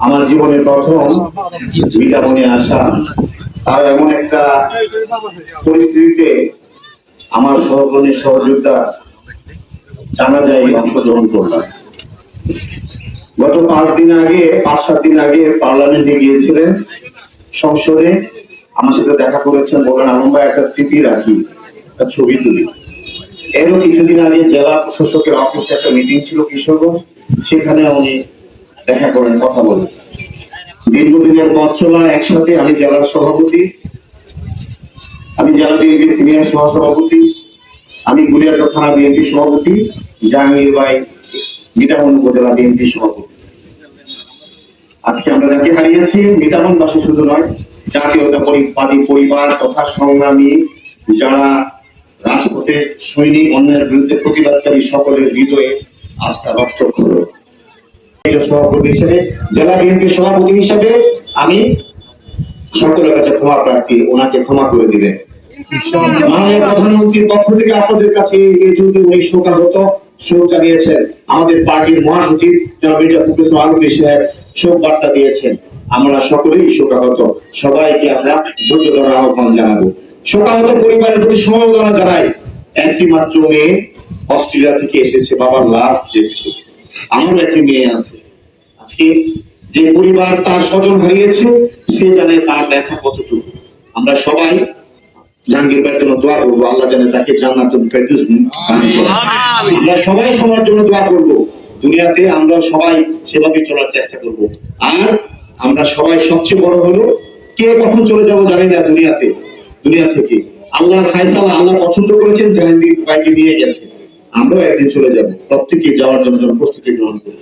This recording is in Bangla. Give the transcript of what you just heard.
আমার জীবনের প্রথম মিটামনে আসা, তার এমন একটা পরিস্থিতিতে আমার সহকর্মী সহযোদ্ধা জানাজায় অংশগ্রহণ করলাম। গত 5-7 দিন আগে পার্লামেন্টে গিয়েছিলেন, সংসদে আমার সাথে দেখা করেছেন। বলেন আলম ভাই, একটা স্মৃতি রাখি, একটা ছবি তুলি। এরও কিছুদিন আগে জেলা প্রশাসকের অফিসে একটা মিটিং ছিল কিশোরগঞ্জ, সেখানে উনি দেখা করেন, কথা বলেন। দীর্ঘদিনের পথ চলা একসাথে। আমি জেলার সভাপতি, আমি জেলা বিএনপি সিনিয়র সহসভাপতি, আমি গুলিয়ারচর থানা বিএনপি সভাপতি, জাহাঙ্গীর ভাই মিটামন উপজেলা বিএনপি সভাপতি। আজকে আমরা যাকে হারিয়েছি, মিটামনবাসী শুধু নয়, জাতীয়তাবাদী পরিবার তথা সংগ্রামী যারা রাজপথে সৈনিক, অন্যের বিরুদ্ধে প্রতিবাদকারী সকলের হৃদয়ে আস্থা রক্ত হলো। সভাপতি হিসেবে, জেলা বিএনপি সভাপতি হিসেবে আমি সকলের কাছে ক্ষমা প্রার্থী, ওনাকে ক্ষমা করে দিবেন। মাননীয় প্রধানমন্ত্রীর পক্ষ থেকে আপনাদের কাছে উনি শোকাহত শোক জানিয়েছেন। আমাদের পার্টির মহাসচিব জনাব মির্জা ফখরুল ইসলাম আলমগীর সাহেব শোক বার্তা দিয়েছেন। আমরা সকলেই শোকাহত, সবাইকে আমরা ধৈর্য ধরার আহ্বান জানাবো। শোকাহত পরিবারের প্রতি সমবেদনা জানাই। একটি মাত্র মেয়ে অস্ট্রেলিয়া থেকে এসেছে, বাবার লাশ দেখছে। আমারও একটি মেয়ে আছে। আজকে যে পরিবার তার স্বজন হারিয়েছে, সে জানে তার ব্যথা কতটুকু। আমরা সবাই জাহাঙ্গীর ভাইয়ের জন্য দোয়া করবো, আল্লাহ জানে তাকে জান্নাতুল ফেরদৌস দান করেন। আমরা সবাই সবার জন্য দোয়া করব। দুনিয়াতে আমরা সবাই সেভাবে চলার চেষ্টা করব। আর আমরা সবাই সবচেয়ে বড় হলো, কে কখন চলে যাব জানি না দুনিয়া থেকে। আল্লাহর ফায়সালা, আল্লাহ পছন্দ করেছেন, জাহাঙ্গীর ভাইকে নিয়ে গেছে। আমরাও একদিন চলে যাব। প্রত্যেকে যাওয়ার জন্য প্রস্তুতি গ্রহণ করব।